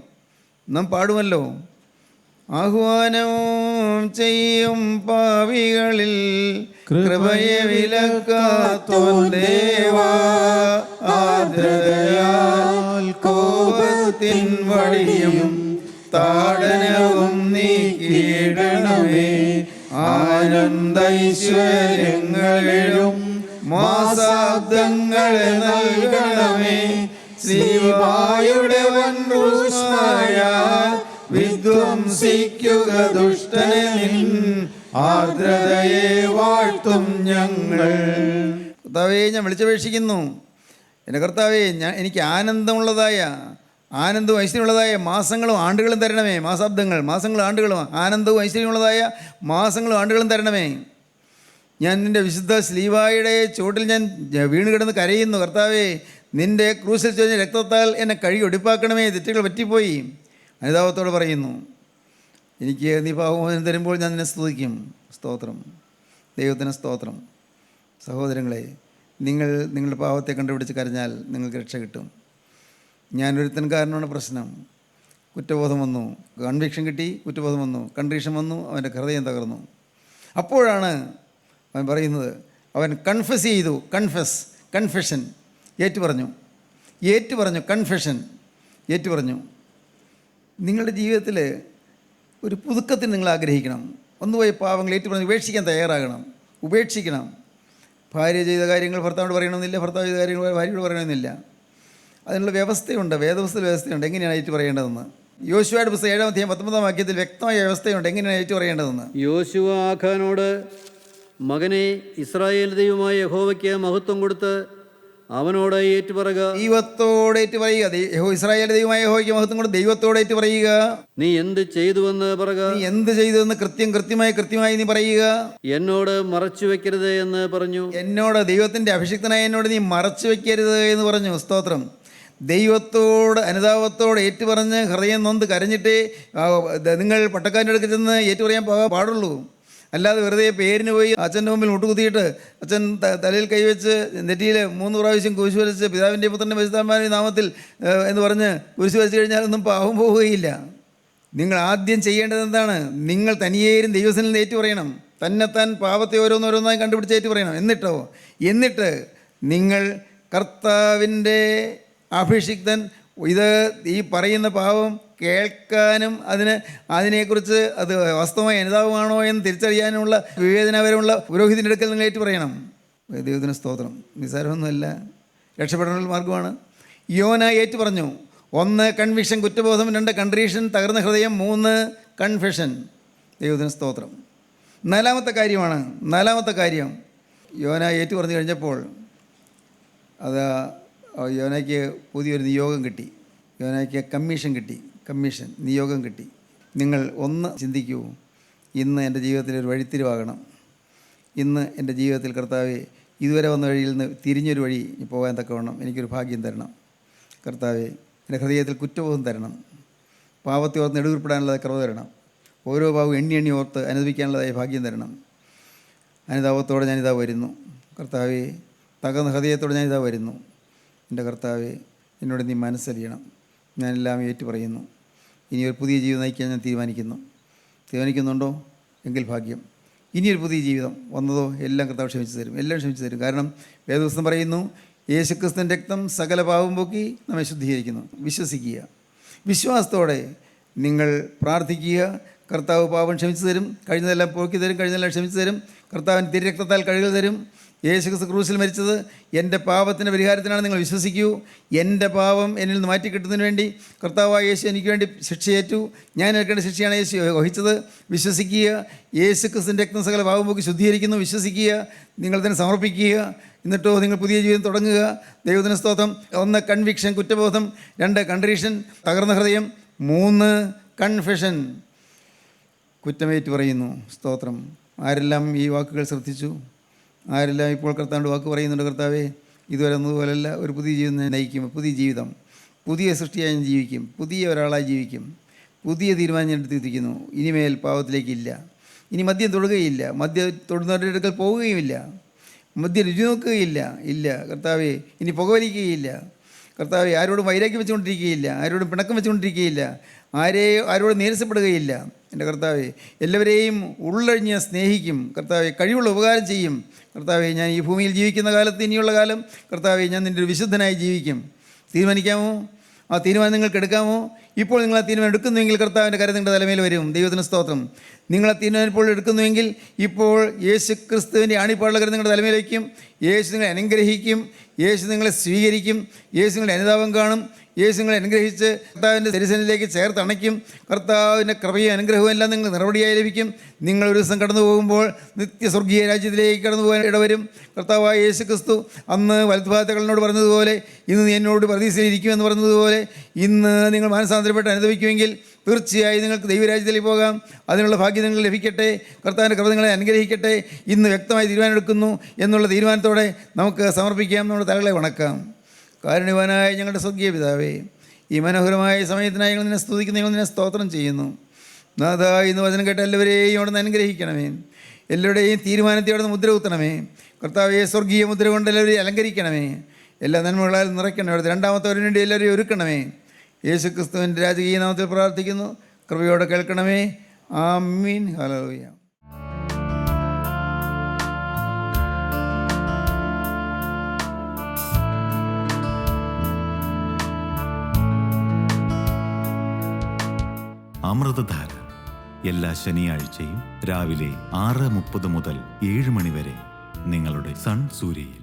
നാം പാടുമല്ലോ, ആഹ്വാനം ചെയ്യും പാവികളിൽ കൃപയെ വിലക്കാത്തോൻ ദേവാ, ആർദ്രതയാൽ കോപത്തിൻ വടിയും താടനവും നീക്കിയിടണമേ. ആനന്ദൈശ്വര്യങ്ങളിലും മാസാബ്ദങ്ങളെ നൽകണമേ. ശ്രീവായുടെ വൻറൂഷ്മായ വിധ്വംസിക്കുക ദുഷ്ടനെ നിൻ ആർദ്രതയെ വാഴ്ത്തും ഞങ്ങൾ. കർത്താവേ, ഞാൻ വിളിച്ചപേക്ഷിക്കുന്നു. എൻ്റെ കർത്താവേ, എനിക്ക് ആനന്ദവും ഐശ്വര്യമുള്ളതായ മാസങ്ങളും ആണ്ടുകളും തരണമേ. മാസാബ്ദങ്ങൾ, മാസങ്ങളും ആണ്ടുകളും, ആനന്ദവും ഐശ്വര്യമുള്ളതായ മാസങ്ങളും ആണ്ടുകളും തരണമേ. ഞാൻ നിൻ്റെ വിശുദ്ധ ശ്ലീവായുടെ ചുവട്ടിൽ ഞാൻ വീണ് കിടന്ന് കരയുന്നു. കർത്താവേ, നിൻ്റെ ക്രൂശിൽ ചൊരിഞ്ഞ രക്തത്താൽ എന്നെ കഴുകി ഒടിപ്പാക്കണമേ, തെറ്റുകൾ പറ്റിപ്പോയി. അനുതാപത്തോട് പറയുന്നു, എനിക്ക് നീ പാപമോചനം തരുമ്പോൾ ഞാൻ നിന്നെ സ്തുതിക്കും. സ്തോത്രം. ദൈവത്തിന് സ്തോത്രം. സഹോദരങ്ങളെ, നിങ്ങളുടെ പാപത്തെ കണ്ടുപിടിച്ച് കരഞ്ഞാൽ നിങ്ങൾക്ക് രക്ഷ കിട്ടും. ഞാനൊരുത്തൻ കാരണമാണ് പ്രശ്നം. കുറ്റബോധം വന്നു, കൺവിക്ഷൻ കിട്ടി, കുറ്റബോധം വന്നു, കൺട്രീഷൻ വന്നു, അവൻ്റെ ഹൃദയം തകർന്നു. അപ്പോഴാണ് അവൻ പറയുന്നത്, അവൻ കൺഫസ് ചെയ്തു. കൺഫെഷൻ, ഏറ്റുപറഞ്ഞു. കൺഫെഷൻ, ഏറ്റുപറഞ്ഞു. നിങ്ങളുടെ ജീവിതത്തിൽ ഒരു പുതുക്കത്തിന് നിങ്ങൾ ആഗ്രഹിക്കണം. ഒന്നുപോയി പാവങ്ങൾ ഏറ്റുപറഞ്ഞ് ഉപേക്ഷിക്കാൻ തയ്യാറാകണം. ഉപേക്ഷിക്കണം. ഭാര്യ ചെയ്ത കാര്യങ്ങൾ ഭർത്താവിനോട് പറയണമെന്നില്ല, ഭർത്താവ് ചെയ്ത കാര്യങ്ങൾ ഭാര്യയോട് പറയണമെന്നില്ല. അതിനുള്ള വ്യവസ്ഥയുണ്ട്, വേദപുസ്തകത്തിൽ വ്യവസ്ഥയുണ്ട് എങ്ങനെയാണ് ഏറ്റു പറയേണ്ടതെന്ന്. യോശുവയുടെ പുസ്തകം 7-ാം അധ്യായം 19-ാം വാക്യത്തിൽ വ്യക്തമായ വ്യവസ്ഥയുണ്ട് എങ്ങനെയാണ് ഏറ്റു പറയേണ്ടതെന്ന്. യോശുവ ആഖാനോട്, മകനെ, ഇസ്രായേൽ ദൈവമായ യഹോവയ്ക്ക് മഹത്വം കൊടുത്ത് അവനോട് ഏറ്റുപറക. ദൈവത്തോട് ഏറ്റു പറയുക. ഇസ്രായേൽ ദൈവമായ യഹോവയ്ക്ക് മഹത്വം കൊണ്ട് ദൈവത്തോട് ഏറ്റു പറയുക. നീ എന്ത് ചെയ്തുവെന്ന് പറക. നീ എന്ത് ചെയ്തു എന്ന് കൃത്യമായി നീ പറയുക. എന്നോട് മറച്ചു വെക്കരുത് എന്ന് പറഞ്ഞു. എന്നോട്, ദൈവത്തിൻ്റെ അഭിഷിക്തനായ എന്നോട് നീ മറച്ചു വെക്കരുത് എന്ന് പറഞ്ഞു. സ്തോത്രം. ദൈവത്തോട് അനുതാപത്തോട് ഏറ്റുപറഞ്ഞ് ഹൃദയം നൊന്ത് കരഞ്ഞിട്ടേ നിങ്ങൾ പട്ടക്കാരൻ്റെ അടുത്ത് ചെന്ന് ഏറ്റു പറയാൻ പാടുള്ളൂ. അല്ലാതെ വെറുതെ പേരിന് പോയി അച്ഛൻ്റെ മുമ്പിൽ മുട്ടുകുത്തിയിട്ട് അച്ഛൻ തലയിൽ കൈവച്ച് നെറ്റിയിൽ 3 പ്രാവശ്യം കുരിശ് വരച്ച് പിതാവിൻ്റെ പുത്രൻ്റെ പരിശുദ്ധാത്മാവിൻ്റെ നാമത്തിൽ എന്ന് പറഞ്ഞ് കുരിശ് വരച്ച് കഴിഞ്ഞാലൊന്നും പാവം പോവുകയില്ല. നിങ്ങൾ ആദ്യം ചെയ്യേണ്ടത് എന്താണ്? നിങ്ങൾ തനിയേരും ദൈവസനിൽ ഏറ്റു പറയണം. തന്നെത്താൻ പാപത്തെ ഓരോന്നോരോന്നായി കണ്ടുപിടിച്ച് ഏറ്റു പറയണം. എന്നിട്ട് നിങ്ങൾ കർത്താവിൻ്റെ അഭിഷിക്തൻ ഇത് ഈ പറയുന്ന പാവം കേൾക്കാനും അതിനെക്കുറിച്ച് അത് വാസ്തവമായി അനുതാപമാണോ എന്ന് തിരിച്ചറിയാനുമുള്ള വിവേചനപരമുള്ള പുരോഹിതൻ്റെ അടുക്കൽ നിങ്ങൾ ഏറ്റു പറയണം. ദൈവത്തിന് സ്തോത്രം. നിസ്സാരമൊന്നുമല്ല, രക്ഷപ്പെടാനുള്ള മാർഗമാണ്. യോന ഏറ്റു പറഞ്ഞു. 1 കൺവിക്ഷൻ, കുറ്റബോധം. 2 കൺട്രീഷൻ, തകർന്ന ഹൃദയം. 3 കൺഫെഷൻ. ദൈവത്തിന് സ്തോത്രം. 4ാമത്തെ കാര്യം യോന ഏറ്റു പറഞ്ഞു കഴിഞ്ഞപ്പോൾ അത് യോനയ്ക്ക് പുതിയൊരു നിയോഗം കിട്ടി. യോനയ്ക്ക് കമ്മീഷൻ നിയോഗം കിട്ടി. നിങ്ങൾ ഒന്ന് ചിന്തിക്കൂ, ഇന്ന് എൻ്റെ ജീവിതത്തിലൊരു വഴിത്തിരിവാകണം. ഇന്ന് എൻ്റെ ജീവിതത്തിൽ കർത്താവേ, ഇതുവരെ വന്ന വഴിയിൽ നിന്ന് തിരിഞ്ഞൊരു വഴി പോകാൻ തക്കവണ്ണം എനിക്കൊരു ഭാഗ്യം തരണം. കർത്താവേ, എൻ്റെ ഹൃദയത്തിൽ കുറ്റബോധം തരണം. പാപത്തെ ഓർത്ത് നെടുവീർപ്പെടാനുള്ളതായ കൃപ തരണം. ഓരോ പാവവും എണ്ണി ഓർത്ത് അനുഭവിക്കാനുള്ളതായ ഭാഗ്യം തരണം. അനുതാപത്തോടെ ഞാനിതാ വരുന്നു. കർത്താവേ, തകർന്ന ഹൃദയത്തോടെ ഞാനിതാ വരുന്നു. എൻ്റെ കർത്താവേ, എന്നോട് നീ മനസ്സറിയണം. ഞാനെല്ലാം ഏറ്റു പറയുന്നു. ഇനിയൊരു പുതിയ ജീവിതം നയിക്കാൻ ഞാൻ തീരുമാനിക്കുന്നുണ്ടോ? എങ്കിൽ ഭാഗ്യം. ഇനിയൊരു പുതിയ ജീവിതം വന്നതോ? എല്ലാം കർത്താവ് ക്ഷമിച്ചു തരും. കാരണം വേദപുസ്തകം പറയുന്നു, യേശുക്രിസ്തുവിൻ്റെ രക്തം സകല പാപം പോക്കി നമ്മെ ശുദ്ധീകരിക്കുന്നു. വിശ്വസിക്കുക. വിശ്വാസത്തോടെ നിങ്ങൾ പ്രാർത്ഥിക്കുക. കർത്താവ് പാപം ക്ഷമിച്ചു തരും. കഴിഞ്ഞതെല്ലാം പോക്കി തരും. കഴിഞ്ഞതെല്ലാം ക്ഷമിച്ചു തരും. കർത്താവിന് തിരുരക്തത്താൽ കഴുകൽ തരും. യേശുക്രിസ്തു ക്രൂശിൽ മരിച്ചത് എൻ്റെ പാപത്തിൻ്റെ പരിഹാരത്തിനാണ്. നിങ്ങൾ വിശ്വസിക്കൂ. എൻ്റെ പാപം എന്നിൽ നിന്ന് മാറ്റിക്കിട്ടുന്നതിന് വേണ്ടി കർത്താവായ യേശു എനിക്ക് വേണ്ടി ശിക്ഷയേറ്റു. ഞാൻ ഏൽക്കേണ്ട ശിക്ഷയാണ് യേശു വഹിച്ചത്. വിശ്വസിക്കുക. യേശുക്രിസ്തുവിൻ്റെ രക്തം സകല പാപം പോക്കി ശുദ്ധീകരിക്കുന്നു. വിശ്വസിക്കുക. നിങ്ങൾ തന്നെ സമർപ്പിക്കുക. എന്നിട്ടോ നിങ്ങൾ പുതിയ ജീവിതം തുടങ്ങുക. ദൈവത്തിന് സ്തോത്രം. 1 കൺവിക്ഷൻ, കുറ്റബോധം. 2 കൺട്രീഷൻ, തകർന്ന ഹൃദയം. 3 കൺഫെഷൻ, കുറ്റമേറ്റു പറയുന്നു. സ്തോത്രം. ആരെല്ലാം ഈ വാക്കുകൾ ശ്രദ്ധിച്ചു? ആരെല്ലാം ഇപ്പോൾ കർത്താവിൻ്റെ വാക്ക് പറയുന്നുണ്ട്? കർത്താവേ, ഇതുവരെ ഒന്നുപോലല്ല, ഒരു പുതിയ ജീവിതം നയിക്കും. പുതിയ ജീവിതം, പുതിയ സൃഷ്ടിയായി ഞാൻ ജീവിക്കും. പുതിയ ഒരാളായി ജീവിക്കും. പുതിയ തീരുമാനം ഞാൻ എടുത്തിരിക്കുന്നു. ഇനിമേൽ പാവത്തിലേക്കില്ല. ഇനി മദ്യം തൊടുകയില്ല. മദ്യം തൊടുന്നവരുടെ അടുക്കൽ പോവുകയുമില്ല. മദ്യം രുചി നോക്കുകയില്ല. കർത്താവേ, ഇനി പുകവലിക്കുകയില്ല. കർത്താവേ, ആരോടും വൈരാഗ്യം വെച്ചുകൊണ്ടിരിക്കുകയില്ല. ആരോടും പിണക്കം വെച്ചുകൊണ്ടിരിക്കുകയില്ല. ആരോടും നീരസപ്പെടുകയില്ല. എൻ്റെ കർത്താവേ, എല്ലാവരെയും ഉള്ളഴിഞ്ഞ് സ്നേഹിക്കും. കർത്താവേ, കഴിവുള്ള ഉപകാരം ചെയ്യും. കർത്താവേ, ഞാൻ ഈ ഭൂമിയിൽ ജീവിക്കുന്ന കാലത്ത്, ഇനിയുള്ള കാലം കർത്താവേ, ഞാൻ നിൻ്റെ ഒരു വിശുദ്ധനായി ജീവിക്കും. തീരുമാനിക്കാമോ? ആ തീരുമാനം നിങ്ങൾക്ക് എടുക്കാമോ? ഇപ്പോൾ നിങ്ങൾ ആ തീരുമാനം എടുക്കുന്നുവെങ്കിൽ കർത്താവിൻ്റെ കരം നിങ്ങളുടെ തലമേൽ വരും. ദൈവത്തിന് സ്തോത്രം. നിങ്ങൾ ആ തീരുമാനം ഇപ്പോൾ എടുക്കുന്നുവെങ്കിൽ ഇപ്പോൾ യേശു ക്രിസ്തുവിൻ്റെ ആണിപ്പാടുള്ള കരം നിങ്ങളുടെ തലമേൽ വയ്ക്കും. യേശു നിങ്ങളെ അനുഗ്രഹിക്കും. യേശു നിങ്ങളെ സ്വീകരിക്കും. യേശു നിങ്ങളുടെ അനുതാപം കാണും. യേശു നിങ്ങളെ അനുഗ്രഹിച്ച് കർത്താവിൻ്റെ ദരിശനിലേക്ക് ചേർത്തണയ്ക്കും. കർത്താവിൻ്റെ കൃപയും അനുഗ്രഹവും എല്ലാം നിങ്ങൾ നിറവടിയായി ലഭിക്കും. നിങ്ങളൊരു ദിവസം കടന്നു പോകുമ്പോൾ നിത്യസ്വർഗീയ രാജ്യത്തിലേക്ക് കടന്നു പോകാൻ ഇടവരും. കർത്താവായ യേശു ക്രിസ്തു അന്ന് വലതുഭാഗത്തകളോട് പറഞ്ഞതുപോലെ, ഇന്ന് നീ എന്നോട് പ്രതീക്ഷയിലിരിക്കുമെന്ന് പറഞ്ഞതുപോലെ, ഇന്ന് നിങ്ങൾ മാനസാന്തരപ്പെട്ട് അനുഭവിക്കുമെങ്കിൽ തീർച്ചയായും നിങ്ങൾക്ക് ദൈവരാജ്യത്തിലേക്ക് പോകാം. അതിനുള്ള ഭാഗ്യം നിങ്ങൾ ലഭിക്കട്ടെ. കർത്താവിൻ്റെ കൃപ നിങ്ങളെ അനുഗ്രഹിക്കട്ടെ. ഇന്ന് വ്യക്തമായി തീരുമാനമെടുക്കുന്നു എന്നുള്ള തീരുമാനത്തോടെ നമുക്ക് സമർപ്പിക്കാം. നമ്മുടെ തലകളെ വണക്കാം. കാരുണ്യവാനായ ഞങ്ങളുടെ സ്വർഗീയ പിതാവേ, ഈ മനോഹരമായ സമയത്തിനായി ഞങ്ങൾ നിന്നെ സ്തുതിക്കുന്നു. ഞങ്ങൾ നിന്നെ സ്തോത്രം ചെയ്യുന്നു. നാഥാ, ഇന്ന് വചനം കേട്ട എല്ലാവരെയും അവിടെ നിന്ന് അനുഗ്രഹിക്കണമേ. എല്ലാവരുടെയും തീരുമാനത്തെ അവിടെ നിന്ന് മുദ്ര കുത്തണമേ. കർത്താവെ, സ്വർഗീയ മുദ്ര കൊണ്ട് എല്ലാവരെയും അലങ്കരിക്കണമേ. എല്ലാ നന്മകളാൽ നിറയ്ക്കണമേ. അവിടുത്തെ രണ്ടാമത്തവരിന് വേണ്ടി എല്ലാവരെയും ഒരുക്കണമേ. യേശു ക്രിസ്തുവിൻ്റെ രാജകീയ നാമത്തിൽ പ്രാർത്ഥിക്കുന്നു. കൃപയോടെ കേൾക്കണമേ. ആമീൻ. ഹല്ലേലൂയ. അമൃതധാര എല്ലാ ശനിയാഴ്ചയും രാവിലെ 6:30 മുതൽ 7 മണി വരെ നിങ്ങളുടെ സൺ സൂര്യയിൽ.